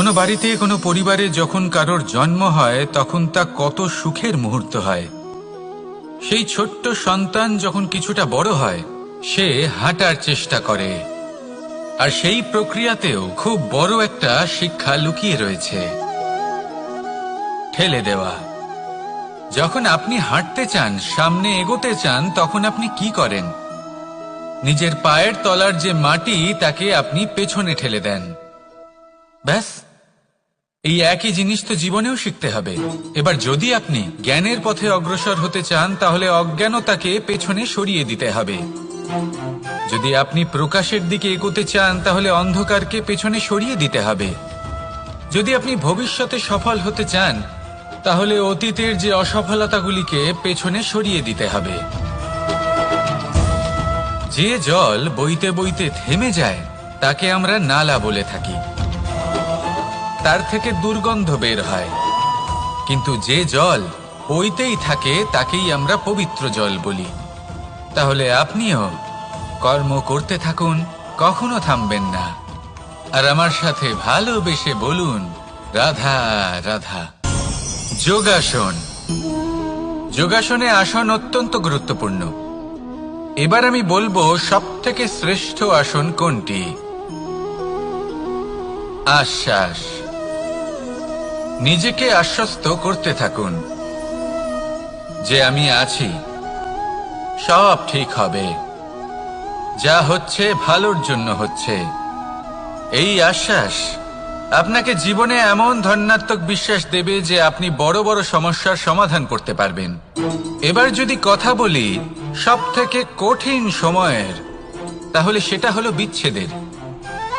কোনো বাড়িতে কোনো পরিবারে যখন কারোর জন্ম হয় তখন তা কত সুখের মুহূর্ত হয়। সেই ছোট্ট সন্তান যখন কিছুটা বড় হয় সে হাঁটার চেষ্টা করে, আর সেই প্রক্রিয়াতেও খুব বড় একটা শিক্ষা লুকিয়ে রয়েছে, ঠেলে দেওয়া। যখন আপনি হাঁটতে চান, সামনে এগোতে চান, তখন আপনি কি করেন? নিজের পায়ের তলার যে মাটি তাকে আপনি পেছনে ঠেলে দেন। ব্যাস, এই একই জিনিস তো জীবনেও শিখতে হবে। এবার যদি আপনি জ্ঞানের পথে অগ্রসর হতে চান তাহলে অজ্ঞানতাকে পেছনে সরিয়ে দিতে হবে। যদি আপনি প্রকাশের দিকে এগোতে চান তাহলে অন্ধকারকে পেছনে সরিয়ে দিতে হবে। যদি আপনি ভবিষ্যতে সফল হতে চান তাহলে অতীতের যে অসফলতাগুলিকে পেছনে সরিয়ে দিতে হবে। যে জল বইতে বইতে থেমে যায় তাকে আমরা নালা বলে থাকি, তার থেকে দুর্গন্ধ বের হয়। কিন্তু যে জল বইতেই থাকে তাকেই আমরা পবিত্র জল বলি। তাহলে আপনিও কর্ম করতে থাকুন, কখনো থামবেন না। আর আমার সাথে ভালোবেসে বলুন, রাধা রাধা। যোগাসন। যোগাসনে আসন অত্যন্ত গুরুত্বপূর্ণ। এবার আমি বলবো সবথেকে শ্রেষ্ঠ আসন কোনটি। আশ্বাস। নিজেকে আশ্বস্ত করতে থাকুন যে আমি আছি, সব ঠিক হবে, যা হচ্ছে ভালোর জন্য হচ্ছে। এই আশ্বাস আপনাকে জীবনে এমন ধনাত্মক বিশ্বাস দেবে যে আপনি বড় বড় সমস্যার সমাধান করতে পারবেন। এবার যদি কথা বলি সবথেকে কঠিন সময়ের, তাহলে সেটা হলো বিচ্ছেদের।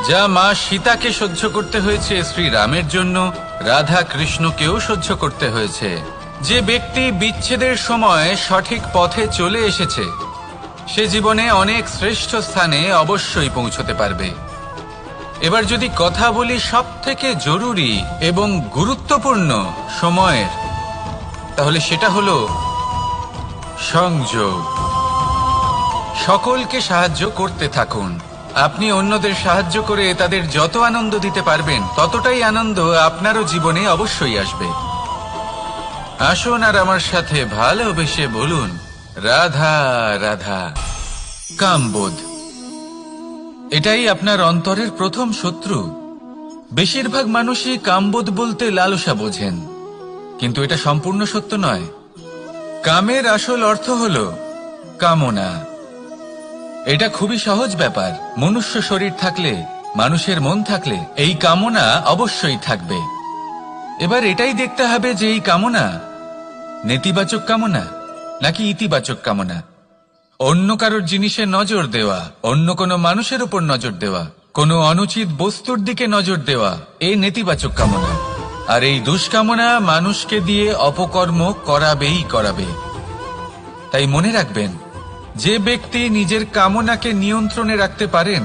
যা মা সীতাকে সহ্য করতে হয়েছে শ্রীরামের জন্য, রাধা কৃষ্ণকেও সহ্য করতে হয়েছে। যে ব্যক্তি বিচ্ছেদের সময় সঠিক পথে চলে এসেছে সে জীবনে অনেক শ্রেষ্ঠ স্থানে অবশ্যই পৌঁছতে পারবে। এবার যদি কথা বলি সবথেকে জরুরি এবং গুরুত্বপূর্ণ সময়ের, তাহলে সেটা হলো সংযোগ। সকলকে সাহায্য করতে থাকুন। আপনি অন্যদের সাহায্য করে তাদের যত আনন্দ দিতে পারবেন ততটাই আনন্দ আপনারও জীবনে অবশ্যই আসবে। আসুন আর আমার সাথে ভালোবেসে বলুন, রাধা রাধা। কামবোধ, এটাই আপনার অন্তরের প্রথম শত্রু। বেশিরভাগ মানুষই কামবোধ বলতে লালসা বোঝেন, কিন্তু এটা সম্পূর্ণ সত্য নয়। কামের আসল অর্থ হল কামনা। এটা খুবই সহজ ব্যাপার। মনুষ্য শরীর থাকলে, মানুষের মন থাকলে এই কামনা অবশ্যই থাকবে। এবার এটাই দেখতে হবে যে এই কামনা নেতিবাচক কামনা নাকি ইতিবাচক কামনা। অন্য কারোর জিনিসে নজর দেওয়া, অন্য কোনো মানুষের উপর নজর দেওয়া, কোনো অনুচিত বস্তুর দিকে নজর দেওয়া, এই নেতিবাচক কামনা। আর এই দুষ্কামনা মানুষকে দিয়ে অপকর্ম করাবেই করাবে। তাই মনে রাখবেন, যে ব্যক্তি নিজের কামনাকে নিয়ন্ত্রণে রাখতে পারেন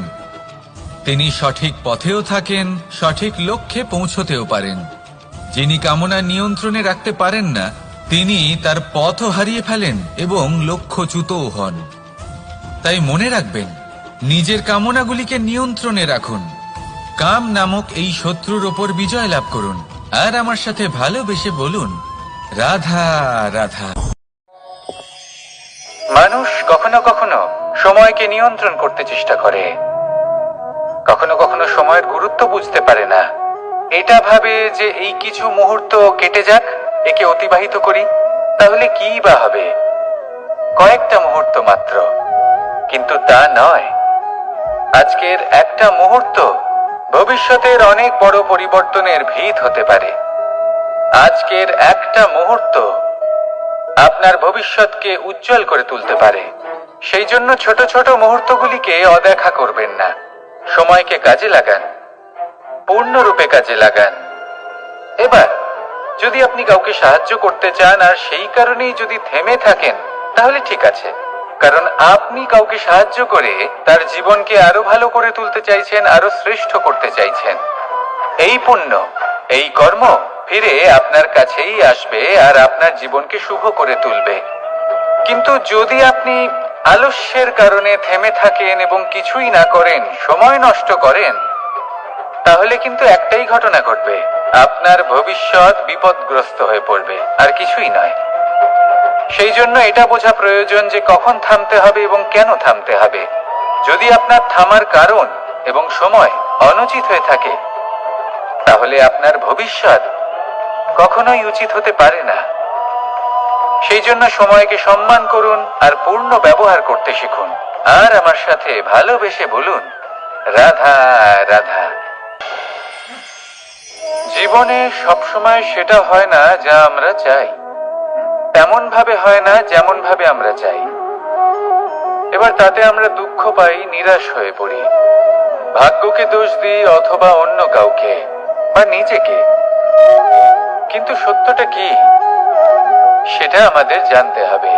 তিনি সঠিক পথেও থাকেন, সঠিক লক্ষ্যে পৌঁছতেও পারেন। যিনি কামনা নিয়ন্ত্রণে রাখতে পারেন না তিনি তার পথও হারিয়ে ফেলেন এবং লক্ষ্যচ্যুতও হন। তাই মনে রাখবেন, নিজের কামনাগুলিকে নিয়ন্ত্রণে রাখুন। কাম নামক এই শত্রুর ওপর বিজয় লাভ করুন। আর আমার সাথে ভালোবেসে বলুন, রাধা রাধা। মানুষ কখনো কখনো সময়কে নিয়ন্ত্রণ করতে চেষ্টা করে, কখনো কখনো সময়ের গুরুত্ব বুঝতে পারে না। এটা ভাবে যে এই কিছু মুহূর্ত কেটে যাক, একে অতিবাহিত করি, তাহলে কি বা হবে, কয়েকটা মুহূর্ত মাত্র। কিন্তু তা নয়। আজকের একটা মুহূর্ত ভবিষ্যতের অনেক বড় পরিবর্তনের ভিত হতে পারে। আজকের একটা মুহূর্ত আপনার ভবিষ্যৎকে উজ্জ্বল করে তুলতে পারে। সেই জন্য ছোট ছোট মুহূর্তগুলিকে অদেখা করবেন না। সময়কে কাজে লাগান, পূর্ণরূপে কাজে লাগান। এবার যদি আপনি কাউকে সাহায্য করতে চান আর সেই কারণেই যদি থেমে থাকেন তাহলে ঠিক আছে, কারণ আপনি কাউকে সাহায্য করে তার জীবনকে আরো ভালো করে তুলতে চাইছেন, আরো শ্রেষ্ঠ করতে চাইছেন। এই পুণ্য, এই কর্ম ফিরে আপনার কাছেই আসবে আর আপনার জীবনকে শুভ করে তুলবে। কিন্তু যদি আপনি আলস্যের কারণে থেমে থাকেন এবং কিছুই না করেন, সময় নষ্ট করেন, তাহলে কিন্তু একটাই ঘটনা ঘটবে, আপনার ভবিষ্যৎ বিপদগ্রস্ত হয়ে পড়বে, আর কিছুই নয়। সেই জন্য এটা বোঝা প্রয়োজন যে কখন থামতে হবে এবং কেন থামতে হবে। যদি আপনার থামার কারণ এবং সময় অনুচিত হয়ে থাকে, তাহলে আপনার ভবিষ্যৎ কখনোই উচিত হতে পারে না। সেই জন্য সময়কে সম্মান করুন আর পূর্ণ ব্যবহার করতে শিখুন। আর আমার সাথে ভালোবেসে বলুন, রাধা রাধা। জীবনে সবসময় সেটা হয় না যা আমরা চাই, তেমন ভাবে হয় না যেমন ভাবে আমরা চাই। এবার তাতে আমরা দুঃখ পাই, নিরাশ হয়ে পড়ি, ভাগ্যকে দোষ দিই অথবা অন্য কাউকে বা নিজেকে। কিন্তু সত্যটা কি সেটা আমাদের জানতে হবে।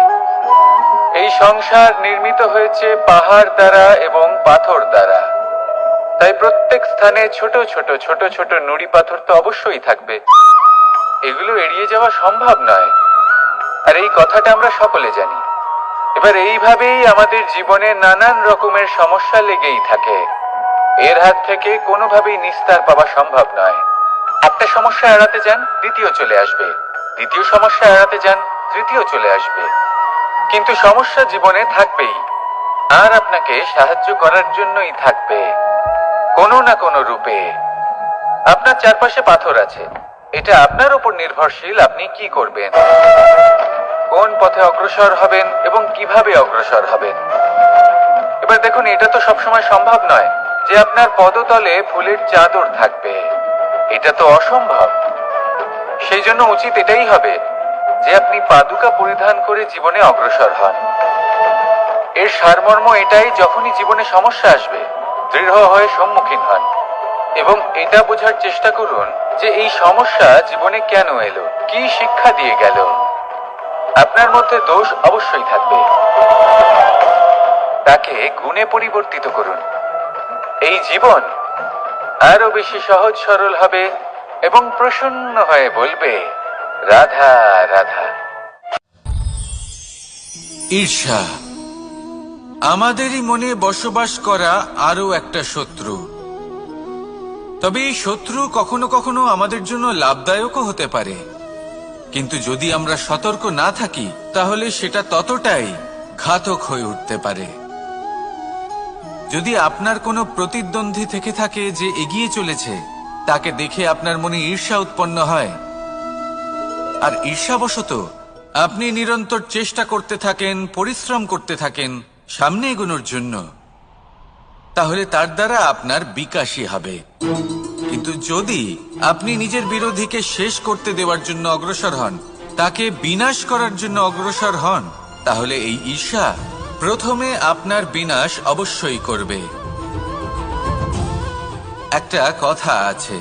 এই সংসার নির্মিত হয়েছে পাহাড় দ্বারা এবং পাথর দ্বারা, তাই প্রত্যেক স্থানে ছোট ছোট ছোট ছোট নুড়ি পাথর তো অবশ্যই থাকবে। এগুলো এড়িয়ে যাওয়া সম্ভব নয়, আর এই কথাটা আমরা সকলে জানি। এবার এইভাবেই আমাদের জীবনে নানান রকমের সমস্যা লেগেই থাকে। এর হাত থেকে কোনোভাবেই নিস্তার পাওয়া সম্ভব নয়। একটা সমস্যা এড়াতে যান, দ্বিতীয় চলে আসবে, দ্বিতীয় সমস্যা এড়াতে যান, তৃতীয় চলে আসবে। কিন্তু সমস্যা জীবনে থাকবেই, আর আপনাকে সাহায্য করার জন্যই থাকবে কোনো না কোনো রূপে। আপনার চারপাশে পাথর আছে, এটা আপনার উপর নির্ভরশীল আপনি কি করবেন, কোন পথে অগ্রসর হবেন এবং কিভাবে অগ্রসর হবেন। এবার দেখুন, এটা তো সবসময় সম্ভব নয় যে আপনার পদতলে ফুলের চাদর থাকবে, এটা তো অসম্ভব। সেই জন্য উচিত এটাই হবে যে আপনি পাদুকা পরিধান করে জীবনে অগ্রসর হন। এর সারমর্ম এটাই, যখনই জীবনে সমস্যা আসবে দৃঢ় হয়ে সম্মুখীন হন এবং এটা বোঝার চেষ্টা করুন যে এই সমস্যা জীবনে কেন এলো, কি শিক্ষা দিয়ে গেল। আপনার মধ্যে দোষ অবশ্যই থাকবে, তাকে গুণে পরিবর্তিত করুন। এই জীবন আরো বেশি সহজ সরল হবে এবং প্রসন্ন হয়ে বলবে, রাধা রাধা। ঈর্ষা আমাদেরই মনে বসবাস করা আরো একটা শত্রু। তবে এই শত্রু কখনো কখনো আমাদের জন্য লাভদায়কও হতে পারে, কিন্তু যদি আমরা সতর্ক না থাকি তাহলে সেটা ততটাই ঘাতক হয়ে উঠতে পারে। যদি আপনার কোনো প্রতিদ্বন্দ্বী থেকে থাকে যে এগিয়ে চলেছে, তাকে দেখে আপনার মনে ঈর্ষা উৎপন্ন হয়, আর ঈর্ষাবশত আপনি নিরন্তর চেষ্টা করতে থাকেন, পরিশ্রম করতে থাকেন সামনে এগোনোর জন্য, তাহলে তার দ্বারা আপনার বিকাশই হবে। কিন্তু যদি আপনি নিজের বিরোধীকে শেষ করতে দেওয়ার জন্য অগ্রসর হন, তাকে বিনাশ করার জন্য অগ্রসর হন, তাহলে এই ঈর্ষা প্রথমে আপনার বিনাশ অবশ্যই করবে। একটা কথা আছে,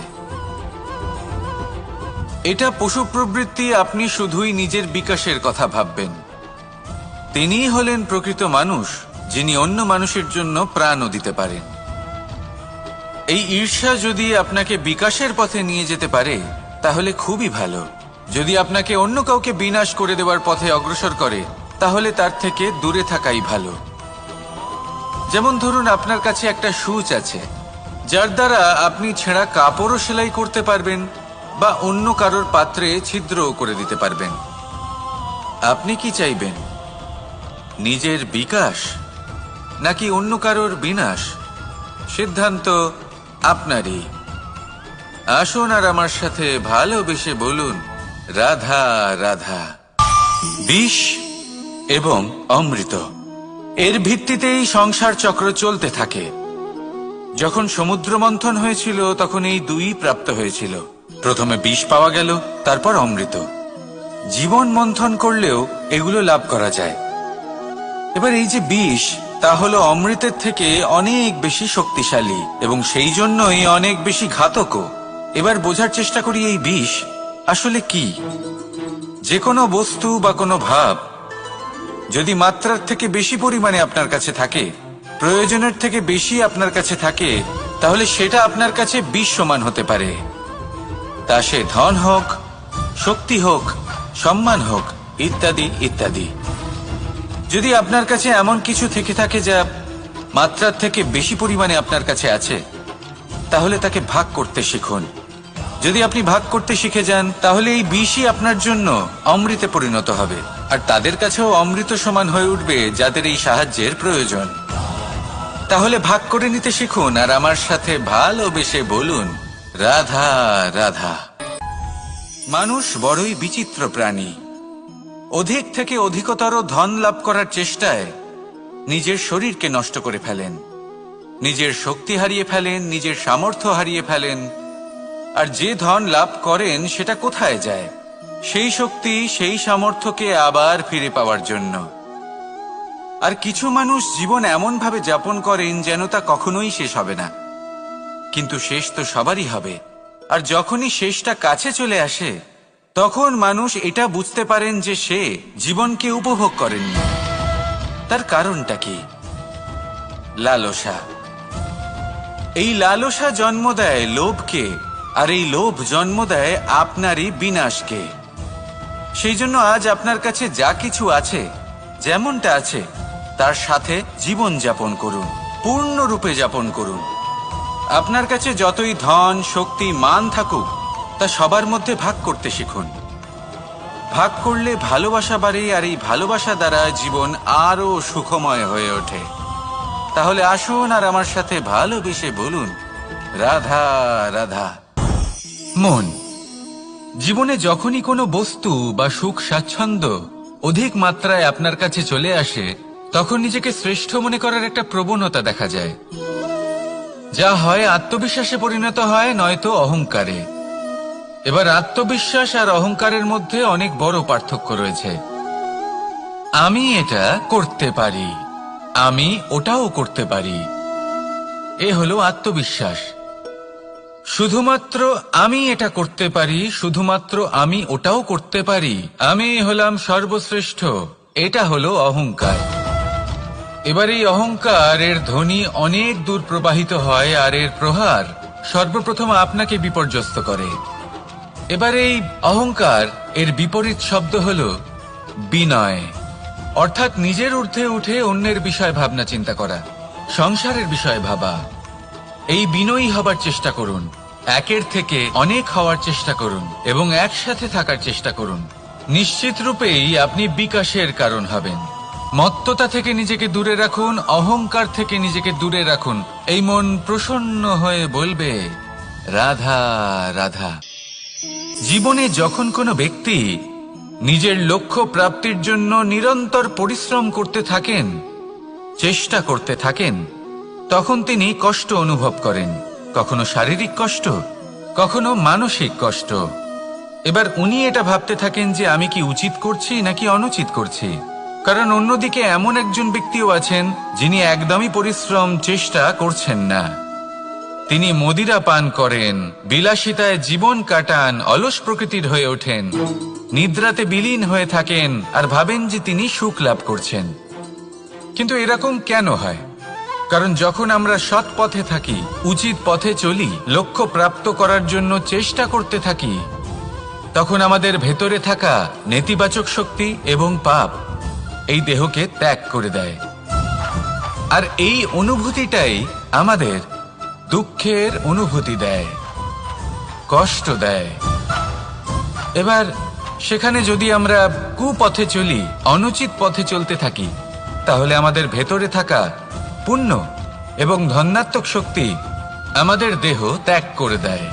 এটা পশু প্রবৃত্তি, আপনি শুধুই নিজের বিকাশের কথা ভাববেন। তিনিই হলেন প্রকৃত মানুষ, যিনি অন্য মানুষের জন্য প্রাণও দিতে পারেন। এই ঈর্ষা যদি আপনাকে বিকাশের পথে নিয়ে যেতে পারে তাহলে খুবই ভালো। যদি আপনাকে অন্য কাউকে বিনাশ করে দেওয়ার পথে অগ্রসর করে, তাহলে তার থেকে দূরে থাকাই ভালো। যেমন ধরুন, আপনার কাছে একটা সূচ আছে, যার দ্বারা আপনি ছেঁড়া কাপড়ও সেলাই করতে পারবেন বা অন্য কারোর পাত্রে ছিদ্রও করে দিতে পারবেন। আপনি কি চাইবেন, নিজের বিকাশ নাকি অন্য কারোর বিনাশ? সিদ্ধান্ত আপনারই। আসুন আর আমার সাথে ভালোবেসে বলুন, রাধা রাধা। বিষ এবং অমৃত, এর ভিত্তিতেই সংসার চক্র চলতে থাকে। যখন সমুদ্র মন্থন হয়েছিল তখন এই দুই প্রাপ্ত হয়েছিল, প্রথমে বিষ পাওয়া গেল, তারপর অমৃত। জীবন মন্থন করলেও এগুলো লাভ করা যায়। এবার এই যে বিষ, তা হলো অমৃতের থেকে অনেক বেশি শক্তিশালী এবং সেই জন্যই অনেক বেশি ঘাতকও। এবার বোঝার চেষ্টা করি এই বিষ আসলে কি। যে কোনো বস্তু বা কোনো ভাব যদি মাত্রার থেকে বেশি পরিমাণে আপনার কাছে থাকে, প্রয়োজনের থেকে বেশি আপনার কাছে থাকে, তাহলে সেটা আপনার কাছে বিষ সমান হতে পারে। তা সে ধন হোক, শক্তি হোক, সম্মান হোক, ইত্যাদি ইত্যাদি। যদি আপনার কাছে এমন কিছু থেকে থাকে যা মাত্রার থেকে বেশি পরিমাণে আপনার কাছে আছে, তাহলে তাকে ভাগ করতে শিখুন। যদি আপনি ভাগ করতে শিখে যান তাহলে এই বিষই আপনার জন্য অমৃতে পরিণত হবে, আর তাদের কাছেও অমৃত সমান হয়ে উঠবে যাদের এই সাহায্যের প্রয়োজন। তাহলে ভাগ করে নিতে শিখুন আর আমার সাথে ভালোবেসে বলুন, রাধা রাধা। মানুষ বড়ই বিচিত্র প্রাণী। অধিক থেকে অধিকতর ধন লাভ করার চেষ্টায় নিজের শরীরকে নষ্ট করে ফেলেন, নিজের শক্তি হারিয়ে ফেলেন, নিজের সামর্থ্য হারিয়ে ফেলেন। আর যে ধন লাভ করেন সেটা কোথায় যায়? সেই শক্তি, সেই সামর্থ্যকে আবার ফিরে পাওয়ার জন্য। আর কিছু মানুষ জীবন এমন ভাবে যাপন করেন যেন তা কখনোই শেষ হবে না, কিন্তু শেষ তো সবারই হবে। আর যখনই শেষটা কাছে চলে আসে তখন মানুষ এটা বুঝতে পারেন যে সে জীবনকে উপভোগ করেননি। তার কারণটা কি? লালসা। এই লালসা জন্ম দেয় লোভকে, আর এই লোভ জন্ম দেয় আপনারই বিনাশকে। সেই জন্য আজ আপনার কাছে যা কিছু আছে, যেমনটা আছে তার সাথে জীবন যাপন করুন, পূর্ণরূপে যাপন করুন। আপনার কাছে যতই ধন, শক্তি, মান থাকুক, তা সবার মধ্যে ভাগ করতে শিখুন। ভাগ করলে ভালোবাসা বাড়ে, আর এই ভালোবাসা দ্বারা জীবন আরো সুখময় হয়ে ওঠে। তাহলে আসুন আর আমার সাথে ভালোবেসে বলুন, রাধা রাধা। মন। জীবনে যখনই কোনো বস্তু বা সুখ স্বাচ্ছন্দ্য অধিক মাত্রায় আপনার কাছে চলে আসে তখন নিজেকে শ্রেষ্ঠ মনে করার একটা প্রবণতা দেখা যায়, যা হয় আত্মবিশ্বাসে পরিণত হয়, নয়তো অহংকারে। এবার আত্মবিশ্বাস আর অহংকারের মধ্যে অনেক বড় পার্থক্য রয়েছে। আমি এটা করতে পারি, আমি ওটাও করতে পারি, এ হলো আত্মবিশ্বাস। শুধুমাত্র আমি এটা করতে পারি, শুধুমাত্র আমি ওটাও করতে পারি, আমি হলাম সর্বশ্রেষ্ঠ, এটা হলো অহংকার। এবার এই অহংকার এর ধ্বনি অনেক দূর প্রবাহিত হয়, আর এর প্রহার সর্বপ্রথম আপনাকে বিপর্যস্ত করে। এবার এই অহংকার এর বিপরীত শব্দ হলো বিনয়, অর্থাৎ নিজের ঊর্ধ্বে উঠে অন্যের বিষয় ভাবনা চিন্তা করা, সংসারের বিষয় ভাবা। এই বিনয়ী হবার চেষ্টা করুন, একের থেকে অনেক হওয়ার চেষ্টা করুন এবং একসাথে থাকার চেষ্টা করুন। নিশ্চিত রূপেই আপনি বিকাশের কারণ হবেন। মত্ততা থেকে নিজেকে দূরে রাখুন, অহংকার থেকে নিজেকে দূরে রাখুন। এই মন প্রসন্ন হয়ে বলবে, রাধা রাধা। জীবনে যখন কোনো ব্যক্তি নিজের লক্ষ্য প্রাপ্তির জন্য নিরন্তর পরিশ্রম করতে থাকেন, চেষ্টা করতে থাকেন, তখন তিনি কষ্ট অনুভব করেন, কখনো শারীরিক কষ্ট, কখনো মানসিক কষ্ট। এবার উনি এটা ভাবতে থাকেন যে আমি কি উচিত করছি নাকি অনুচিত করছি। কারণ অন্যদিকে এমন একজন ব্যক্তিও আছেন যিনি একদমই পরিশ্রম, চেষ্টা করছেন না। তিনি মদিরা পান করেন, বিলাসিতায় জীবন কাটান, অলস প্রকৃতির হয়ে ওঠেন, নিদ্রাতে বিলীন হয়ে থাকেন আর ভাবেন যে তিনি সুখ লাভ করছেন। কিন্তু এরকম কেন হয়? কারণ যখন আমরা সৎ পথে থাকি, উচিত পথে চলি, লক্ষ্য প্রাপ্ত করার জন্য চেষ্টা করতে থাকি, তখন আমাদের ভেতরে থাকা নেতিবাচক শক্তি এবং পাপ এই দেহকে ত্যাগ করে দেয়। আর এই অনুভূতিটাই আমাদের দুঃখের অনুভূতি দেয়, কষ্ট দেয়। এবার সেখানে যদি আমরা কুপথে চলি, অনুচিত পথে চলতে থাকি, তাহলে আমাদের ভেতরে থাকা পুণ্য এবং ধনাত্মক শক্তি আমাদের দেহ ত্যাগ করে দেয়।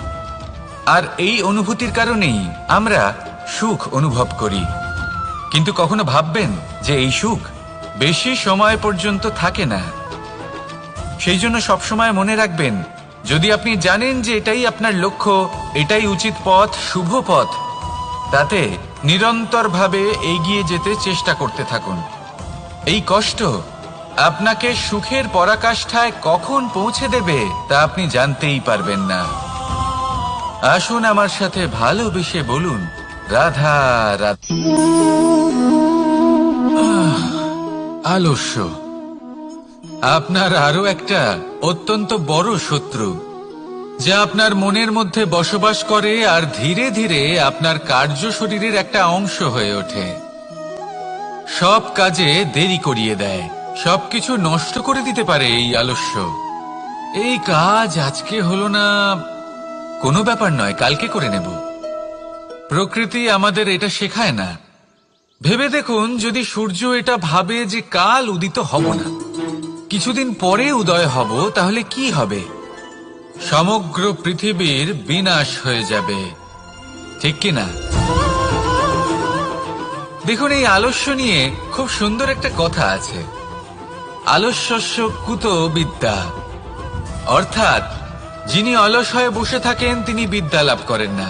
আর এই অনুভূতির কারণেই আমরা সুখ অনুভব করি। কিন্তু কখনো ভাববেন যে এই সুখ বেশি সময় পর্যন্ত থাকে না। সেই জন্য সবসময় মনে রাখবেন, যদি আপনি জানেন যে এটাই আপনার লক্ষ্য, এটাই উচিত পথ, শুভ পথ, তাতে নিরন্তরভাবে এগিয়ে যেতে চেষ্টা করতে থাকুন। এই কষ্ট আপনাকে সুখের পরাকাষ্ঠায় কখন পৌঁছে দেবে তা আপনি জানতেই পারবেন না। আসুন আমার সাথে ভালোবেসে বলুন, রাধা রাধা। আলস্য আপনার আরো একটা অত্যন্ত বড় শত্রু, যা আপনার মনের মধ্যে বসবাস করে আর ধীরে ধীরে আপনার কার্য শরীরের একটা অংশ হয়ে ওঠে। সব কাজে দেরি করিয়ে দেয়, সবকিছু নষ্ট করে দিতে পারে এই আলস্য। এই কাজ আজকে হলো না, কোনো ব্যাপার নয়, কালকে করে নেব। প্রকৃতি আমাদের এটা শেখায় না। ভেবে দেখুন, যদি সূর্য এটা ভাবে যে কাল উদিত হব না, কিছুদিন পরে উদয় হব, তাহলে কি হবে? সমগ্র পৃথিবীর বিনাশ হয়ে যাবে, ঠিক কিনা? দেখুন, এই আলস্য নিয়ে খুব সুন্দর একটা কথা আছে, আলস্যস্য কুত বিদ্যা। অর্থাৎ যিনি অলস হয়ে বসে থাকেন তিনি বিদ্যা লাভ করেন না,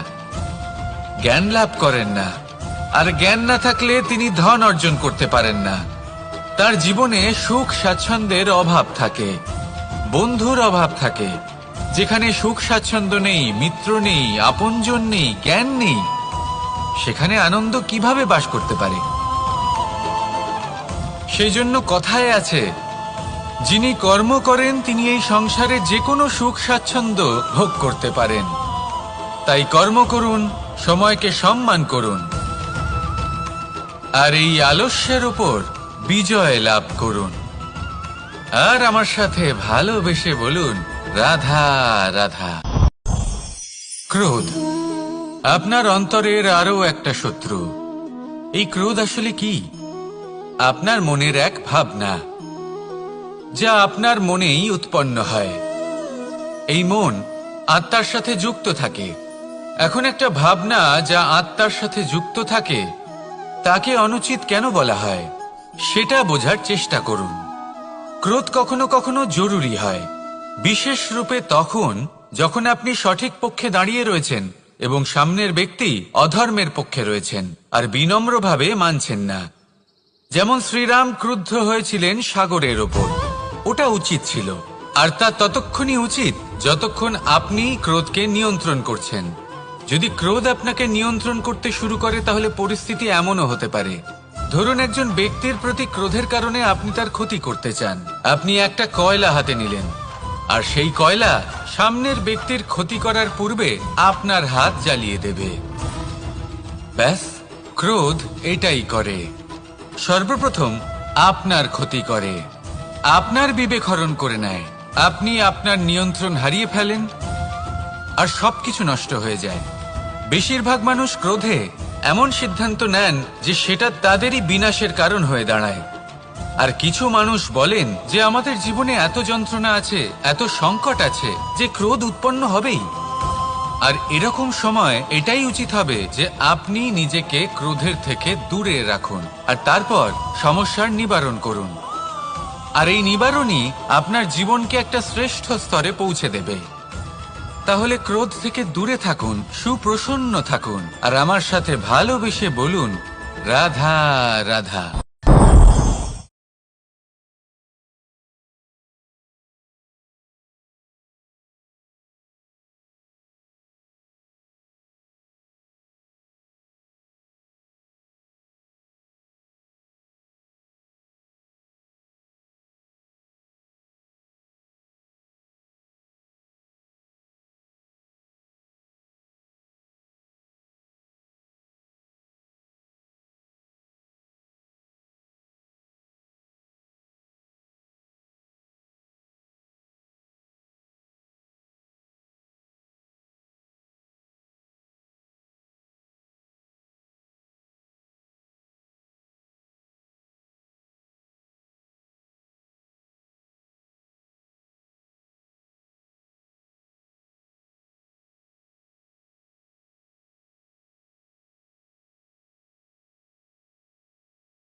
জ্ঞান লাভ করেন না, আর জ্ঞান না থাকলে তিনি ধন অর্জন করতে পারেন না। তার জীবনে সুখ স্বাচ্ছন্দ্যের অভাব থাকে, বন্ধুর অভাব থাকে। যেখানে সুখ স্বাচ্ছন্দ্য নেই, মিত্র নেই, আপনজন নেই, জ্ঞান নেই, সেখানে আনন্দ কিভাবে বাস করতে পারে? সেই জন্য কথায় আছে, যিনি কর্ম করেন তিনি এই সংসারে যে কোনো সুখ স্বাচ্ছন্দ্য ভোগ করতে পারেন। তাই কর্ম করুন, সময়কে সম্মান করুন, আর এই আলস্যের উপর বিজয় লাভ করুন। আর আমার সাথে ভালোবেসে বলুন, রাধা রাধা। ক্রোধ আপনার অন্তরের আরো একটা শত্রু। এই ক্রোধ আসলে কি? আপনার মনের এক ভাবনা, যা আপনার মনেই উৎপন্ন হয়। এই মন আত্মার সাথে যুক্ত থাকে। এখন একটা ভাবনা যা আত্মার সাথে যুক্ত থাকে, তাকে অনুচিত কেন বলা হয় সেটা বোঝার চেষ্টা করুন। ক্রোধ কখনো কখনো জরুরি হয়, বিশেষ রূপে তখন যখন আপনি সঠিক পক্ষে দাঁড়িয়ে রয়েছেন এবং সামনের ব্যক্তি অধর্মের পক্ষে রয়েছেন আর বিনম্রভাবে মানছেন না। যেমন শ্রীরাম ক্রুদ্ধ হয়েছিলেন সাগরের ওপর, ওটা উচিত ছিল, আর তা ততক্ষণই উচিত যতক্ষণ আপনি ক্রোধকে নিয়ন্ত্রণ করছেন। যদি ক্রোধ আপনাকে নিয়ন্ত্রণ করতে শুরু করে, তাহলে পরিস্থিতি এমনও হতে পারে, ধরুন একজন ব্যক্তির প্রতি ক্রোধের কারণে আপনি তার ক্ষতি করতে চান। আপনি একটা কয়লা হাতে নিলেন, আর সেই কয়লা সামনের ব্যক্তির ক্ষতি করার পূর্বে আপনার হাত জ্বালিয়ে দেবে। ব্যাস, ক্রোধ এটাই করে, সর্বপ্রথম আপনার ক্ষতি করে, আপনার বিবেক হরণ করে নেয়, আপনি আপনার নিয়ন্ত্রণ হারিয়ে ফেলেন, আর সবকিছু নষ্ট হয়ে যায়। বেশিরভাগ মানুষ ক্রোধে এমন সিদ্ধান্ত নেন যে সেটা তাদেরই বিনাশের কারণ হয়ে দাঁড়ায়। আর কিছু মানুষ বলেন যে আমাদের জীবনে এত যন্ত্রণা আছে, এত সংকট আছে, যে ক্রোধ উৎপন্ন হবেই। আর এরকম সময় এটাই উচিত হবে যে আপনি নিজেকে ক্রোধের থেকে দূরে রাখুন, আর তারপর সমস্যার নিবারণ করুন। আর এই নিবারণই আপনার জীবনকে একটা শ্রেষ্ঠ স্তরে পৌঁছে দেবে। তাহলে ক্রোধ থেকে দূরে থাকুন, সুপ্রসন্ন থাকুন, আর আমার সাথে ভালোবেসে বলুন, রাধা রাধা।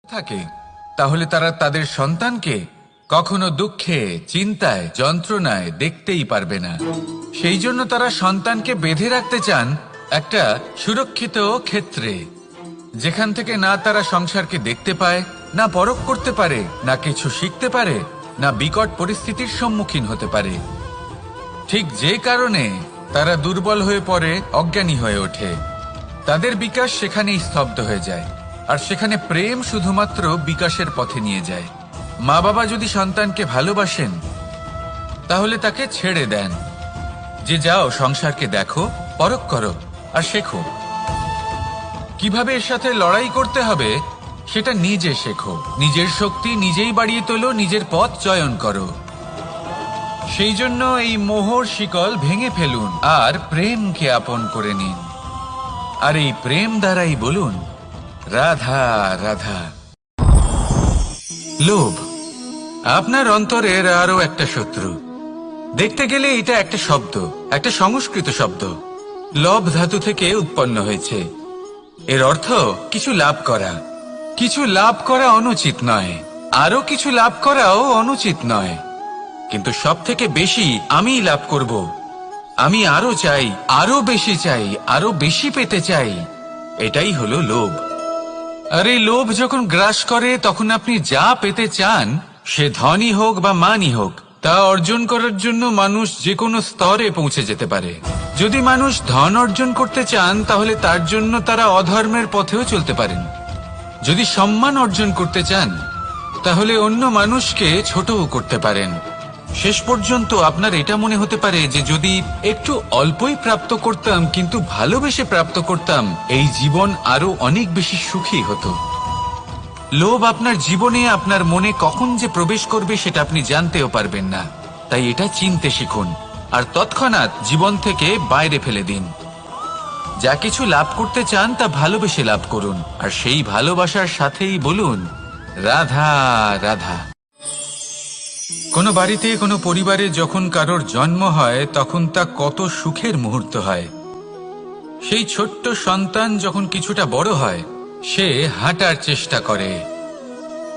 থাকে, তাহলে তারা তাদের সন্তানকে কখনো দুঃখে, চিন্তায়, যন্ত্রণায় দেখতেই পারবে না। সেই জন্য তারা সন্তানকে বেঁধে রাখতে চান একটা সুরক্ষিত ক্ষেত্রে, যেখান থেকে না তারা সংসারকে দেখতে পায়, না পরখ করতে পারে, না কিছু শিখতে পারে, না বিকট পরিস্থিতির সম্মুখীন হতে পারে। ঠিক যে কারণে তারা দুর্বল হয়ে পড়ে, অজ্ঞানী হয়ে ওঠে, তাদের বিকাশ সেখানেই স্তব্ধ হয়ে যায়, আর সেখানে প্রেম শুধুমাত্র বিকাশের পথে নিয়ে যায়। মা বাবা যদি সন্তানকে ভালোবাসেন, তাহলে তাকে ছেড়ে দেন যে যাও সংসারকে দেখো, পরখ করো, আর শেখো কিভাবে এর সাথে লড়াই করতে হবে। সেটা নিজে শেখো, নিজের শক্তি নিজেই বাড়িয়ে তোলো, নিজের পথ চয়ন করো। সেই জন্য এই মোহর শিকল ভেঙে ফেলুন আর প্রেমকে আপন করে নিন। আর এই প্রেম দ্বারাই বলুন, রাধা রাধা। লোভ আপনার অন্তরের আরো একটা শত্রু। দেখতে গেলে এটা একটা শব্দ, একটা সংস্কৃত শব্দ। লব ধাতু থেকে উৎপন্ন হয়েছে। এর অর্থ কিছু লাভ করা। কিছু লাভ করা অনুচিত নয়, আরো কিছু লাভ করাও অনুচিত নয়, কিন্তু সব থেকে বেশি আমি লাভ করব। আমি আরো চাই, আরো বেশি চাই, আরো বেশি পেতে চাই। এটাই হলো লোভ। আর এই লোভ যখন গ্রাস করে তখন আপনি যা পেতে চান, সে ধনই হোক বা মানই হোক, তা অর্জন করার জন্য মানুষ যে কোনো স্তরে পৌঁছে যেতে পারে। যদি মানুষ ধন অর্জন করতে চান তাহলে তার জন্য তারা অধর্মের পথেও চলতে পারেন। যদি সম্মান অর্জন করতে চান তাহলে অন্য মানুষকে ছোটও করতে পারেন। শেষ পর্যন্ত আপনার এটা মনে হতে পারে যে যদি একটু অল্পই প্রাপ্ত করতাম, কিন্তু ভালোবেসে প্রাপ্ত করতাম, এই জীবন আরো অনেক বেশি সুখী হতো। লোভ আপনার জীবনে, আপনার মনে কখন যে প্রবেশ করবে সেটা আপনি জানতেও পারবেন না। তাই এটা চিনতে শিখুন আর তৎক্ষণাৎ জীবন থেকে বাইরে ফেলে দিন। যা কিছু লাভ করতে চান তা ভালোবেসে লাভ করুন, আর সেই ভালোবাসার সাথেই বলুন, রাধা রাধা। কোনো বাড়িতে, কোনো পরিবারে যখন কারোর জন্ম হয় তখন তা কত সুখের মুহূর্ত হয়। সেই ছোট্ট সন্তান যখন কিছুটা বড় হয়, সে হাঁটার চেষ্টা করে,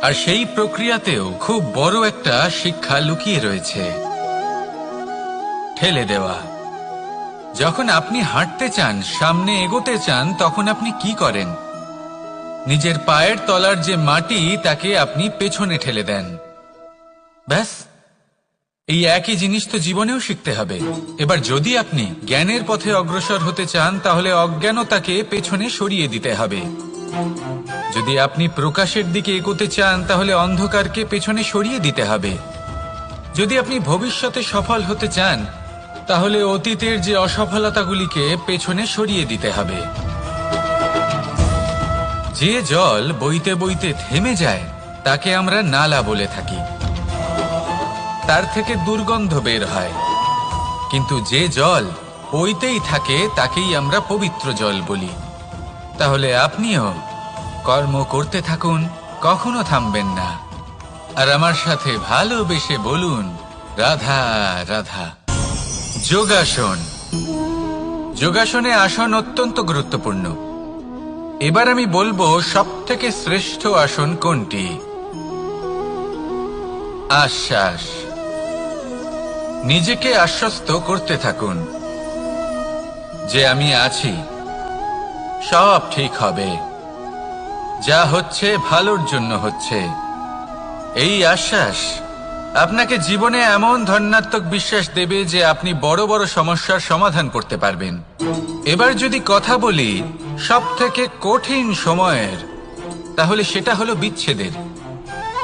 আর সেই প্রক্রিয়াতেও খুব বড় একটা শিক্ষা লুকিয়ে রয়েছে, ঠেলে দেওয়া। যখন আপনি হাঁটতে চান, সামনে এগোতে চান, তখন আপনি কি করেন? নিজের পায়ের তলার যে মাটি তাকে আপনি পেছনে ঠেলে দেন। ব্যাস, এই একই জিনিস তো জীবনেও শিখতে হবে। এবার যদি আপনি জ্ঞানের পথে অগ্রসর হতে চান তাহলে অজ্ঞানতাকে পেছনে সরিয়ে দিতে হবে। যদি আপনি প্রকাশের দিকে এগোতে চান তাহলে অন্ধকারকে পেছনে সরিয়ে দিতে হবে। যদি আপনি ভবিষ্যতে সফল হতে চান তাহলে অতীতের যে অসফলতাগুলিকে পেছনে সরিয়ে দিতে হবে। যে জল বইতে বইতে থেমে যায় তাকে আমরা নালা বলে থাকি, তার থেকে দুর্গন্ধ বের হয়। কিন্তু যে জল বইতেই থাকে তাকেই আমরা পবিত্র জল বলি। তাহলে আপনিও কর্ম করতে থাকুন, কখনো থামবেন না। আর আমার সাথে ভালোবেসে বলুন, রাধা রাধা। যোগাসন। যোগাসনে আসন অত্যন্ত গুরুত্বপূর্ণ। এবার আমি বলবো সবথেকে শ্রেষ্ঠ আসন কোনটি। আশ্বাস। নিজেকে আশ্বস্ত করতে থাকুন যে আমি আছি, সব ঠিক হবে, যা হচ্ছে ভালোর জন্য হচ্ছে। এই আশ্বাস আপনাকে জীবনে এমন ধনাত্মক বিশ্বাস দেবে যে আপনি বড় বড় সমস্যার সমাধান করতে পারবেন। এবার যদি কথা বলি সবথেকে কঠিন সময়ের, তাহলে সেটা হলো বিচ্ছেদের।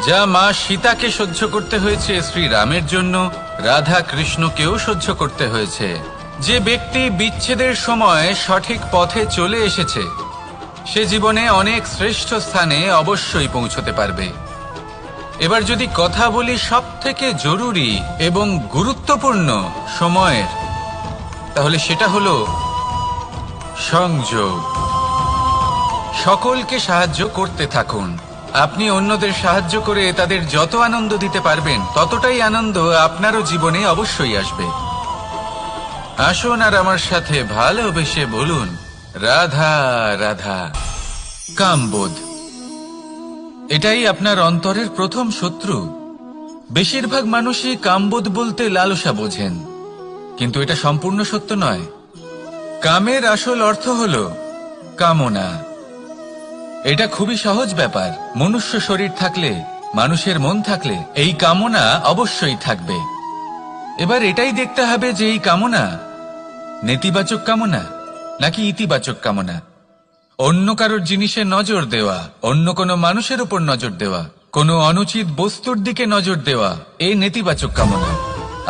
যা মা সীতাকে সহ্য করতে হয়েছে শ্রীরামের জন্য, রাধা কৃষ্ণকেও সহ্য করতে হয়েছে। যে ব্যক্তি বিচ্ছেদের সময় সঠিক পথে চলে এসেছে সে জীবনে অনেক শ্রেষ্ঠ স্থানে অবশ্যই পৌঁছতে পারবে। এবার যদি কথা বলি সবথেকে জরুরি এবং গুরুত্বপূর্ণ সময়ের, তাহলে সেটা হলো সংযোগ। সকলকে সাহায্য করতে থাকুন। আপনি অন্যদের সাহায্য করে তাদের যত আনন্দ দিতে পারবেন ততটাই আনন্দ আপনারও জীবনে অবশ্যই আসবে। আসুন আর আমার সাথে ভালোবেসে বলুন, রাধা রাধা। কামবোধ, এটাই আপনার অন্তরের প্রথম শত্রু। বেশিরভাগ মানুষই কামবোধ বলতে লালসা বোঝেন, কিন্তু এটা সম্পূর্ণ সত্য নয়। কামের আসল অর্থ হলো কামনা। এটা খুবই সহজ ব্যাপার। মনুষ্য শরীর থাকলে, মানুষের মন থাকলে এই কামনা অবশ্যই থাকবে। এবার এটাই দেখতে হবে যে এই কামনা নেতিবাচক কামনা নাকি ইতিবাচক কামনা। অন্য কারোর জিনিসে নজর দেওয়া, অন্য কোনো মানুষের উপর নজর দেওয়া, কোনো অনুচিত বস্তুর দিকে নজর দেওয়া, এই নেতিবাচক কামনা।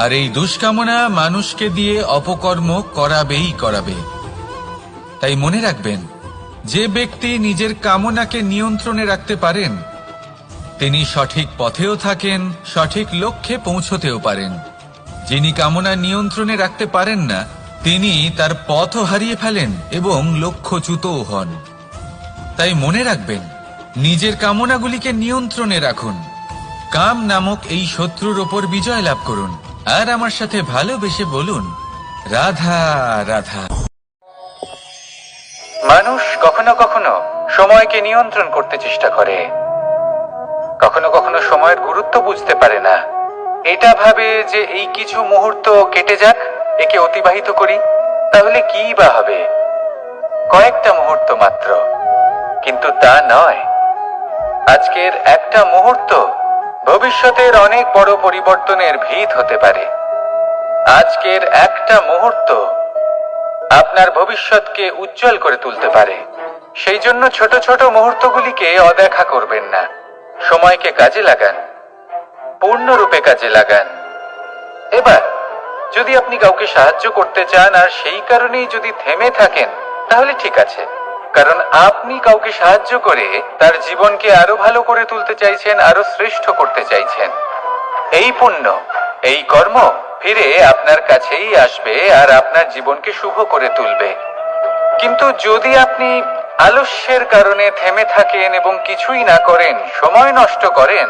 আর এই দুষ্কামনা মানুষকে দিয়ে অপকর্ম করাবেই করাবে। তাই মনে রাখবেন, যে ব্যক্তি নিজের কামনাকে নিয়ন্ত্রণে রাখতে পারেন তিনি সঠিক পথেও থাকেন, সঠিক লক্ষ্যে পৌঁছতেও পারেন। যিনি কামনা নিয়ন্ত্রণে রাখতে পারেন না তিনি তার পথও হারিয়ে ফেলেন এবং লক্ষ্যচ্যুতও হন। তাই মনে রাখবেন, নিজের কামনাগুলিকে নিয়ন্ত্রণে রাখুন, কাম নামক এই শত্রুর ওপর বিজয় লাভ করুন, আর আমার সাথে ভালোবেসে বলুন, রাধা রাধা। মানুষ কখনো কখনো সময়কে নিয়ন্ত্রণ করতে চেষ্টা করে, কখনো কখনো সময়ের গুরুত্ব বুঝতে পারে না। এটা ভাবে যে এই কিছু মুহূর্ত কেটে যাক, একে অতিবাহিত করি, তাহলে কি বা হবে, কয়েকটা মুহূর্ত মাত্র। কিন্তু তা নয়, আজকের একটা মুহূর্ত ভবিষ্যতের অনেক বড় পরিবর্তনের ভিত হতে পারে। আজকের একটা মুহূর্ত আপনার ভবিষ্যৎকে উজ্জ্বল করে তুলতে পারে। সেই জন্য ছোট ছোট মুহূর্তগুলিকে অদেখা করবেন না। সময়কে কাজে লাগান, পূর্ণরূপে কাজে লাগান। এবার যদি আপনি কাউকে সাহায্য করতে চান আর সেই কারণেই যদি থেমে থাকেন, তাহলে ঠিক আছে, কারণ আপনি কাউকে সাহায্য করে তার জীবনকে আরো ভালো করে তুলতে চাইছেন, আরো শ্রেষ্ঠ করতে চাইছেন। এই পুণ্য, এই কর্ম ফিরে আপনার কাছেই আসবে আর আপনার জীবনকে শুভ করে তুলবে। কিন্তু যদি আপনি আলস্যের কারণে থেমে থাকেন এবং কিছুই না করেন, সময় নষ্ট করেন,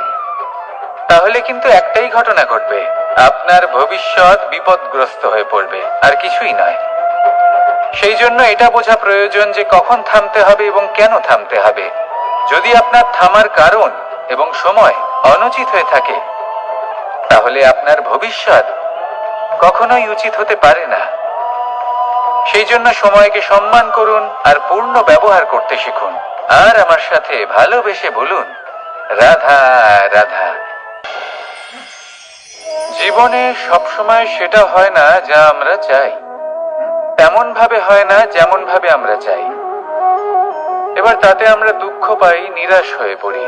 তাহলে কিন্তু একটাই ঘটনা ঘটবে, আপনার ভবিষ্যৎ বিপদগ্রস্ত হয়ে পড়বে, আর কিছুই নয়। সেই জন্য এটা বোঝা প্রয়োজন যে কখন থামতে হবে এবং কেন থামতে হবে। যদি আপনার থামার কারণ এবং সময় অনুচিত হয়ে থাকে, তাহলে আপনার ভবিষ্যৎ কখনোই উচিত হতে পারে না। সেই জন্য সময়কে সম্মান করুন আর পূর্ণ ব্যবহার করতে শিখুন। আর আমার সাথে ভালোবেসে বলুন, রাধা রাধা। জীবনে সবসময় সেটা হয় না যা আমরা চাই, তেমন ভাবে হয় না যেমন ভাবে আমরা চাই। এবার তাতে আমরা দুঃখ পাই, নিরাশ হয়ে পড়ি,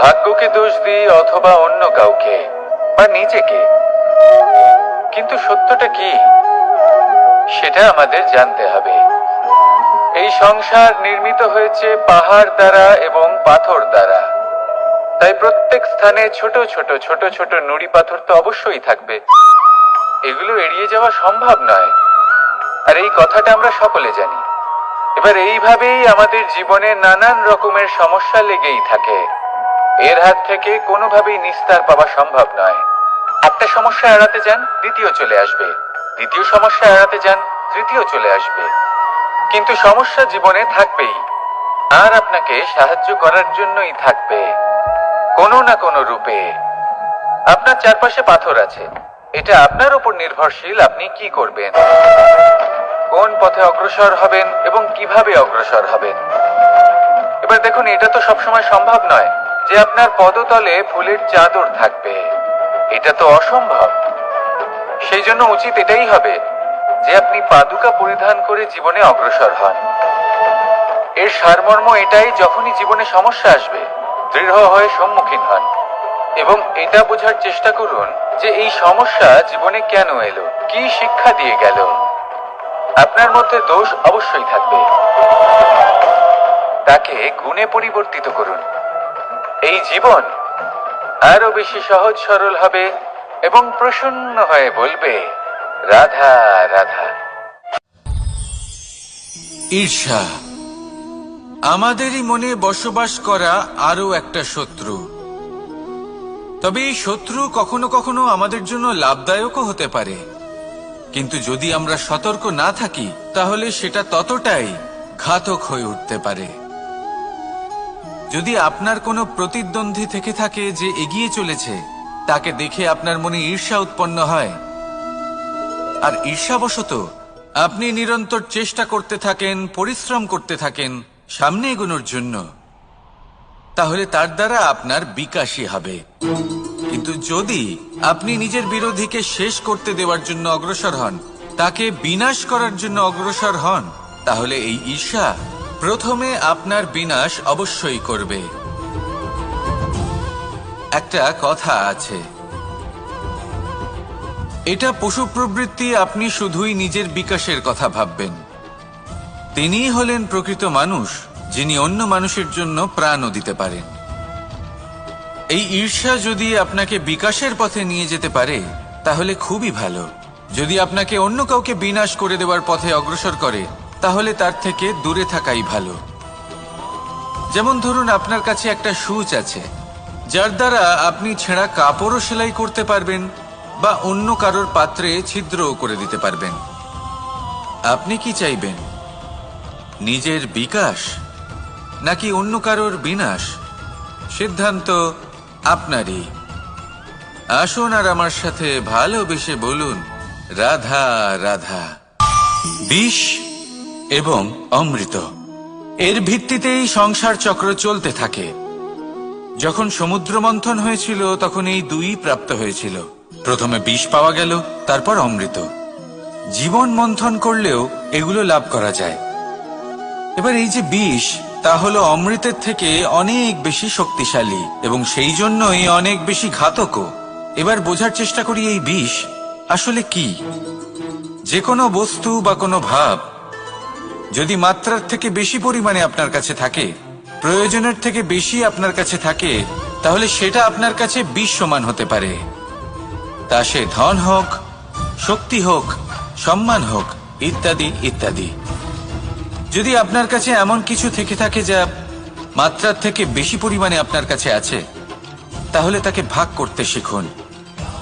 ভাগ্যকে দোষ দিই অথবা অন্য কাউকে বা নিজেকে। কিন্তু সত্যটা কি, সেটা আমাদের জানতে হবে। এই সংসার নির্মিত হয়েছে পাহাড় দ্বারা এবং পাথর দ্বারা, তাই প্রত্যেক স্থানে ছোট ছোট ছোট ছোট নুড়ি পাথর তো অবশ্যই থাকবে। এগুলো এড়িয়ে যাওয়া সম্ভব নয়, আর এই কথাটা আমরা সকলে জানি। এবার এইভাবেই আমাদের জীবনে নানান রকমের সমস্যা লেগেই থাকে। এর হাত থেকে কোনোভাবেই নিস্তার পাওয়া সম্ভব নয়। একটা সমস্যা এড়াতে যান, দ্বিতীয় চলে আসবে, দ্বিতীয় সমস্যা এড়াতে যান, তৃতীয় চলে আসবে। কিন্তু সমস্যা জীবনে থাকবেই, আর আপনাকে সাহায্য করার জন্যই থাকবে কোনো না কোনো রূপে। আপনার চারপাশে পাথর আছে, এটা আপনার উপর নির্ভরশীল আপনি কি করবেন, কোন পথে অগ্রসর হবেন এবং কিভাবে অগ্রসর হবেন। এবার দেখুন, এটা তো সবসময় সম্ভব নয় যে আপনার পদতলে ফুলের চাদর থাকবে, এটা তো অসম্ভব। সেই জন্য উচিত এটাই হবে যে আপনি পাদুকা পরিধান করে জীবনে অগ্রসর হন। এর সারমর্ম এটাই, যখনই জীবনে সমস্যা আসবে দৃঢ় হয়ে সম্মুখীন হন এবং এটা বোঝার চেষ্টা করুন যে এই সমস্যা জীবনে কেন এলো, কি শিক্ষা দিয়ে গেল। আপনার মধ্যে দোষ অবশ্যই থাকবে, তাকে গুণে পরিবর্তিত করুন। এই জীবন আরো বেশি সহজ সরল হবে এবং প্রসন্ন হয়ে বলবে, রাধা রাধা। ঈর্ষা আমাদেরই মনে বসবাস করা আরো একটা শত্রু। তবে এই শত্রু কখনো কখনো আমাদের জন্য লাভদায়কও হতে পারে, কিন্তু যদি আমরা সতর্ক না থাকি তাহলে সেটা ততটাই ঘাতক হয়ে উঠতে পারে। যদি আপনার কোনো প্রতিদ্বন্দ্বী থেকে থাকে যে এগিয়ে চলেছে, তাকে দেখে আপনার মনে ঈর্ষা উৎপন্ন হয়, আর ঈর্ষাবশত আপনি নিরন্তর চেষ্টা করতে থাকেন, পরিশ্রম করতে থাকেন সামনে এগোনোর জন্য, তাহলে তার দ্বারা আপনার বিকাশই হবে। কিন্তু যদি আপনি নিজের বিরোধীকে শেষ করতে দেওয়ার জন্য অগ্রসর হন, তাকে বিনাশ করার জন্য অগ্রসর হন, তাহলে এই ঈর্ষা প্রথমে আপনার বিনাশ অবশ্যই করবে। একটা কথা আছে, এটা পশু প্রবৃত্তি, আপনি শুধুই নিজের বিকাশের কথা ভাববেন। তিনিই হলেন প্রকৃত মানুষ, যিনি অন্য মানুষের জন্য প্রাণও দিতে পারেন। এই ঈর্ষা যদি আপনাকে বিকাশের পথে নিয়ে যেতে পারে, তাহলে খুবই ভালো। যদি আপনাকে অন্য কাউকে বিনাশ করে দেওয়ার পথে অগ্রসর করে, তাহলে তার থেকে দূরে থাকাই ভালো। যেমন ধরুন, আপনার কাছে একটা সূচ আছে, যার দ্বারা আপনি ছেঁড়া কাপড়ও সেলাই করতে পারবেন বা অন্য কারোর পাত্রে ছিদ্রও করে দিতে পারবেন। আপনি কি চাইবেন, নিজের বিকাশ নাকি অন্য কারোর বিনাশ? সিদ্ধান্ত আপনারই। আসুন আর আমার সাথে ভালোবেসে বলুন, রাধা রাধা। বিষ এবং অমৃত, এর ভিত্তিতেই সংসার চক্র চলতে থাকে। যখন সমুদ্র মন্থন হয়েছিল তখন এই দুই প্রাপ্ত হয়েছিল। প্রথমে বিষ পাওয়া গেল, তারপর অমৃত। জীবন মন্থন করলেও এগুলো লাভ করা যায়। এবার এই যে বিষ, তা হলো অমৃতের থেকে অনেক বেশি শক্তিশালী এবং সেই জন্যই অনেক বেশি ঘাতকও। এবার বোঝার চেষ্টা করি এই বিষ আসলে কি। যে কোনো বস্তু বা কোনো ভাব যদি মাত্রার থেকে বেশি পরিমাণে আপনার কাছে থাকে, প্রয়োজনের থেকে বেশি আপনার কাছে থাকে, তাহলে সেটা আপনার কাছে বিষ সমান হতে পারে। তা সে ধন হোক, শক্তি হোক, সম্মান হোক, ইত্যাদি ইত্যাদি। যদি আপনার কাছে এমন কিছু থেকে থাকে যা মাত্রার থেকে বেশি পরিমাণে আপনার কাছে আছে, তাহলে তাকে ভাগ করতে শিখুন।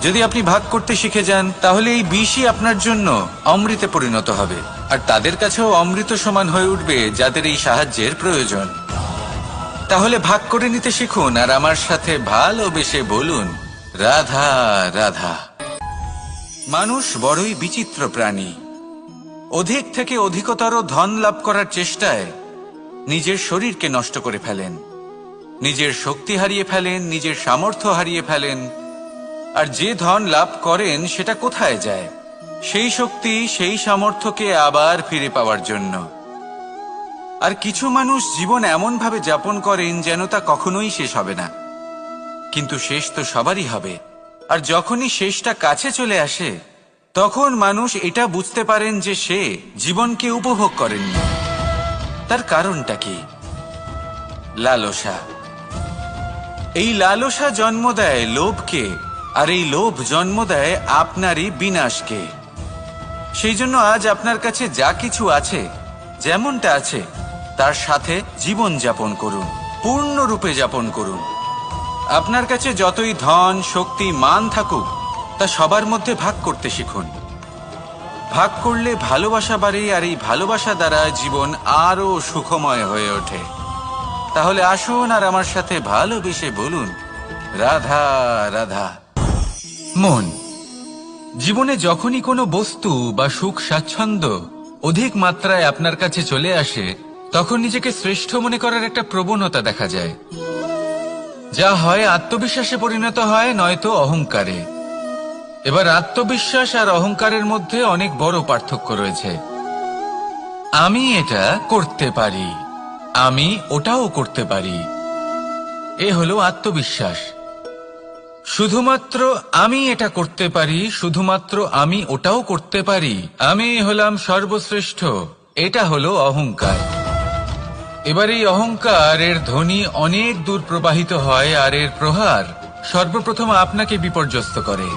যদি আপনি ভাগ করতে শিখে যান, তাহলে এই বিষই আপনার জন্য অমৃতে পরিণত হবে, আর তাদের কাছেও অমৃত সমান হয়ে উঠবে যাদের এই সাহায্যের প্রয়োজন। তাহলে ভাগ করে নিতে শিখুন আর আমার সাথে ভালোবেসে বলুন, রাধা রাধা। মানুষ বড়ই বিচিত্র প্রাণী। অধিক থেকে অধিকতর ধন লাভ করার চেষ্টায় নিজের শরীরকে নষ্ট করে ফেলেন, নিজের শক্তি হারিয়ে ফেলেন, নিজের সামর্থ্য হারিয়ে ফেলেন। আর যে ধন লাভ করেন সেটা কোথায় যায়? সেই শক্তি, সেই সামর্থ্যকে আবার ফিরে পাওয়ার জন্য। আর কিছু মানুষ জীবন এমন ভাবে যাপন করেন যেন তা কখনোই শেষ হবে না। কিন্তু শেষ তো সবারই হবে। আর যখনই শেষটা কাছে চলে আসে, তখন মানুষ এটা বুঝতে পারেন যে সে জীবনকে উপভোগ করেননি। তার কারণটা কি? লালসা। এই লালসা জন্ম দেয় লোভকে, আর এই লোভ জন্ম দেয় আপনারই বিনাশকে। সেই জন্য আজ আপনার কাছে যা কিছু আছে, যেমনটা আছে, তার সাথে জীবন যাপন করুন, পূর্ণরূপে যাপন করুন। আপনার কাছে যতই ধন, শক্তি, মান থাকুক, তা সবার মধ্যে ভাগ করতে শিখুন। ভাগ করলে ভালোবাসা বাড়ে, আর এই ভালোবাসা দ্বারা জীবন আরো সুখময় হয়ে ওঠে। তাহলে আসুন আর আমার সাথে ভালোবেসে বলুন, রাধা রাধা। মন। জীবনে যখনই কোনো বস্তু বা সুখ স্বাচ্ছন্দ্য অধিক মাত্রায় আপনার কাছে চলে আসে, তখন নিজেকে শ্রেষ্ঠ মনে করার একটা প্রবণতা দেখা যায়, যা হয় আত্মবিশ্বাসে পরিণত হয়, নয়তো অহংকারে। এবার আত্মবিশ্বাস আর অহংকারের মধ্যে অনেক বড় পার্থক্য রয়েছে। আমি এটা করতে পারি, আমি ওটাও করতে পারি, এ হলো আত্মবিশ্বাস। শুধুমাত্র আমি এটা করতে পারি, শুধুমাত্র আমি ওটাও করতে পারি, আমি হলাম সর্বশ্রেষ্ঠ, এটা হলো অহংকার। এবার এই অহংকার, এর ধ্বনি অনেক দূর প্রবাহিত হয়, আর এর প্রহার সর্বপ্রথম আপনাকে বিপর্যস্ত করে।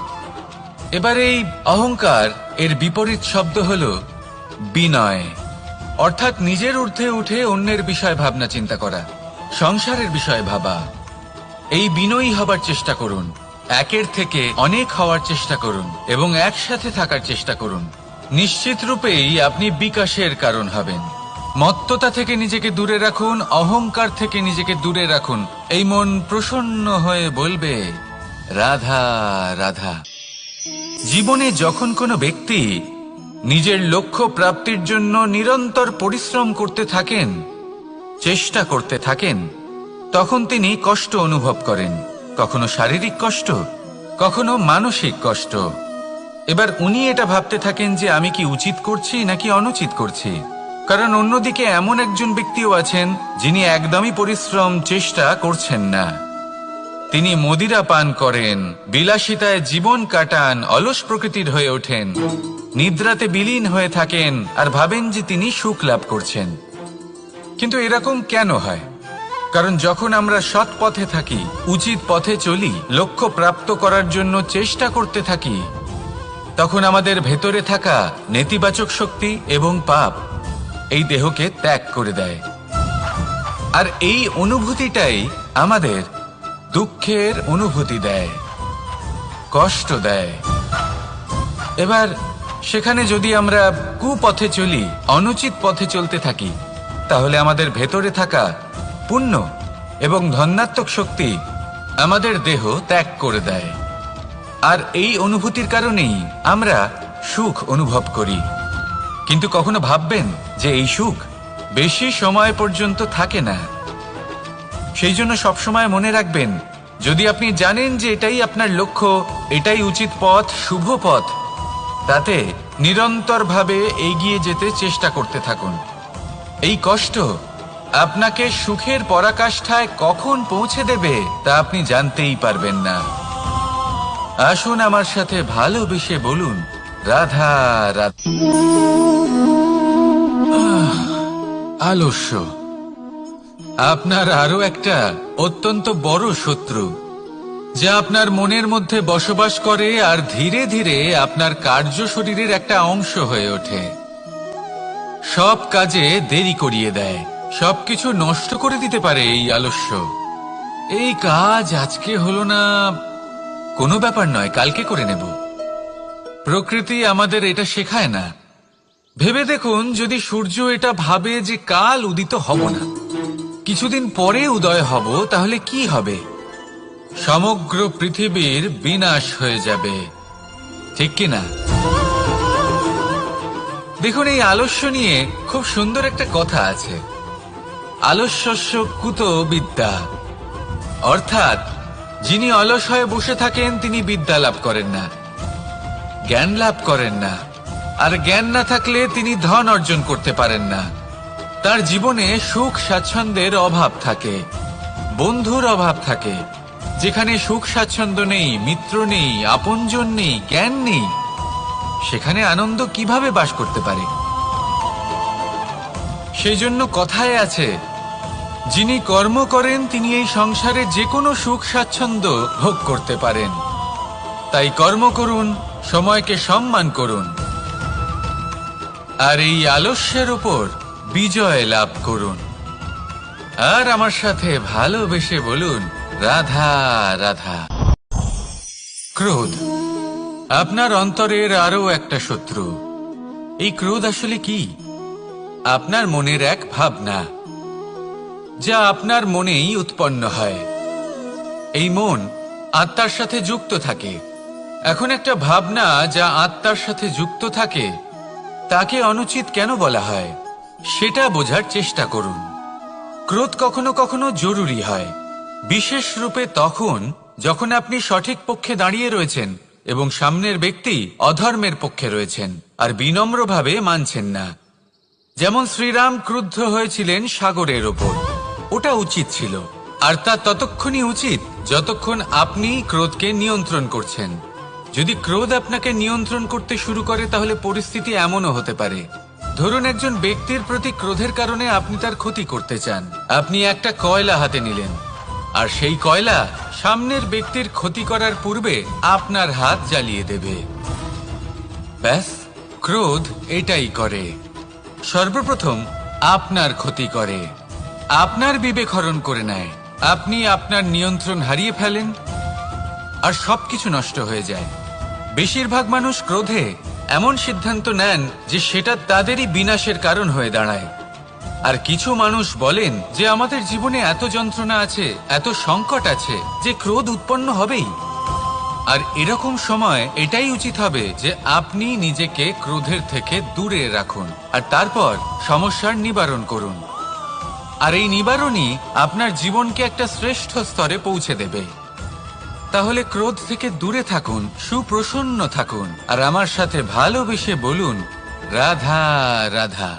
এবার এই অহংকার, এর বিপরীত শব্দ হলো বিনয়, অর্থাৎ নিজের ঊর্ধ্বে উঠে অন্যের বিষয় ভাবনা চিন্তা করা, সংসারের বিষয়ে ভাবা। এই বিনয়ী হবার চেষ্টা করুন, একের থেকে অনেক হওয়ার চেষ্টা করুন এবং একসাথে থাকার চেষ্টা করুন। নিশ্চিত রূপেই আপনি বিকাশের কারণ হবেন। মত্ততা থেকে নিজেকে দূরে রাখুন, অহংকার থেকে নিজেকে দূরে রাখুন। এই মন প্রসন্ন হয়ে বলবে, রাধা রাধা। জীবনে যখন কোনো ব্যক্তি নিজের লক্ষ্য প্রাপ্তির জন্য নিরন্তর পরিশ্রম করতে থাকেন, চেষ্টা করতে থাকেন, তখন তিনি কষ্ট অনুভব করেন, কখনো শারীরিক কষ্ট, কখনো মানসিক কষ্ট। এবার উনি এটা ভাবতে থাকেন যে আমি কি উচিত করছি নাকি অনুচিত করছি। কারণ অন্যদিকে এমন একজন ব্যক্তিও আছেন যিনি একদমই পরিশ্রম, চেষ্টা করছেন না। তিনি মদিরা পান করেন, বিলাসিতায় জীবন কাটান, অলস প্রকৃতির হয়ে ওঠেন, নিদ্রাতে বিলীন হয়ে থাকেন আর ভাবেন যে তিনি সুখ লাভ করছেন। কিন্তু এরকম কেন হয়? কারণ যখন আমরা সৎ পথে থাকি, উচিত পথে চলি, লক্ষ্য প্রাপ্ত করার জন্য চেষ্টা করতে থাকি, তখন আমাদের ভেতরে থাকা নেতিবাচক শক্তি এবং পাপ এই দেহকে ত্যাগ করে দেয়। আর এই অনুভূতিটাই আমাদের দুঃখের অনুভূতি দেয়, কষ্ট দেয়। এবার সেখানে যদি আমরা কুপথে চলি, অনুচিত পথে চলতে থাকি, তাহলে আমাদের ভেতরে থাকা পুণ্য এবং ধনাত্মক শক্তি আমাদের দেহ ত্যাগ করে দেয়। আর এই অনুভূতির কারণেই আমরা সুখ অনুভব করি। কিন্তু কখনো ভাববেন যে এই সুখ বেশি সময় পর্যন্ত থাকে না। সেই জন্য সবসময় মনে রাখবেন, যদি আপনি জানেন যে এটাই আপনার লক্ষ্য, এটাই উচিত পথ, শুভ পথ, তাতে নিরন্তরভাবে এগিয়ে যেতে চেষ্টা করতে থাকুন। এই কষ্ট আপনাকে সুখের পরাকাষ্ঠায় কখন পৌঁছে দেবে তা আপনি জানতেই পারবেন না। আসুন আমার সাথে ভালোবেসে বলুন, রাধা রাধা। আলস্য আপনার আরো একটা অত্যন্ত বড় শত্রু, যা আপনার মনের মধ্যে বসবাস করে আর ধীরে ধীরে আপনার কার্য শরীরের একটা অংশ হয়ে ওঠে। সব কাজে দেরি করিয়ে দেয়, সবকিছু নষ্ট করে দিতে পারে এই আলস্য। এই কাজ আজকে হলো না, কোনো ব্যাপার নয়, কালকে করে নেব। প্রকৃতি আমাদের এটা শেখায় না। ভেবে দেখুন, যদি সূর্য এটা ভাবে যে কাল উদিত হব না, কিছুদিন পরে উদয় হব, তাহলে কি হবে? সমগ্র পৃথিবীর বিনাশ হয়ে যাবে, ঠিক কিনা? দেখুন, এই আলস্য নিয়ে খুব সুন্দর একটা কথা আছে, আলস্যস্য কুত বিদ্যা। অর্থাৎ যিনি অলস হয়ে বসে থাকেন তিনি বিদ্যা লাভ করেন না, জ্ঞান লাভ করেন না। আর জ্ঞান না থাকলে তিনি ধন অর্জন করতে পারেন না। তার জীবনে সুখ স্বাচ্ছন্দ্যের অভাব থাকে, বন্ধুর অভাব থাকে। যেখানে সুখ স্বাচ্ছন্দ্য নেই, মিত্র নেই, আপনজন নেই, জ্ঞান নেই, সেখানে আনন্দ কিভাবে বাস করতে পারে? সেই জন্য কথায় আছে, যিনি কর্ম করেন তিনি এই সংসারে যে কোনো সুখ স্বাচ্ছন্দ্য ভোগ করতে পারেন। তাই কর্ম করুন, সময়কে সম্মান করুন, আর এই আলস্যের উপর বিজয় লাভ করুন। আর আমার সাথে ভালোবেসে বলুন, রাধা রাধা। ক্রোধ আপনার অন্তরের আরো একটা শত্রু। এই ক্রোধ আসলে কি? আপনার মনের এক ভাবনা, যা আপনার মনেই উৎপন্ন হয়। এই মন আত্মার সাথে যুক্ত থাকে। এখন একটা ভাবনা যা আত্মার সাথে যুক্ত থাকে, তাকে অনুচিত কেন বলা হয় সেটা বোঝার চেষ্টা করুন। ক্রোধ কখনো কখনো জরুরি হয়, বিশেষ রূপে তখন যখন আপনি সঠিক পক্ষে দাঁড়িয়ে রয়েছেন এবং সামনের ব্যক্তি অধর্মের পক্ষে রয়েছেন আর বিনম্রভাবে মানছেন না। যেমন শ্রীরাম ক্রুদ্ধ হয়েছিলেন সাগরের ওপর, ওটা উচিত ছিল। আর তা ততক্ষণই উচিত যতক্ষণ আপনি ক্রোধকে নিয়ন্ত্রণ করছেন। যদি ক্রোধ আপনাকে নিয়ন্ত্রণ করতে শুরু করে, তাহলে পরিস্থিতি এমনও হতে পারে, ধরুন একজন ব্যক্তির প্রতি ক্রোধের কারণে আপনি তার ক্ষতি করতে চান। আপনি একটা কয়লা হাতে নিলেন, আর সেই কয়লা সামনের ব্যক্তির ক্ষতি করার পূর্বে আপনার হাত জ্বালিয়ে দেবে। ব্যাস, ক্রোধ এটাই করে, সর্বপ্রথম আপনার ক্ষতি করে, আপনার বিবেক হরণ করে নেয়। আপনি আপনার নিয়ন্ত্রণ হারিয়ে ফেলেন আর সবকিছু নষ্ট হয়ে যায়। বেশিরভাগ মানুষ ক্রোধে এমন সিদ্ধান্ত নেন যে সেটা তাদেরই বিনাশের কারণ হয়ে দাঁড়ায়। আর কিছু মানুষ বলেন যে আমাদের জীবনে এত যন্ত্রণা আছে, এত সংকট আছে, যে ক্রোধ উৎপন্ন হবেই। আর এরকম সময় এটাই উচিত হবে যে আপনি নিজেকে ক্রোধের থেকে দূরে রাখুন আর তারপর সমস্যার নিবারণ করুন। আর এই নিবারণই আপনার জীবনকে একটা শ্রেষ্ঠ স্তরে পৌঁছে দেবে। তাহলে ক্রোধ থেকে দূরে থাকুন, সুপ্রসন্ন থাকুন, আর আমার সাথে ভালোবেসে বলুন, রাধা রাধা।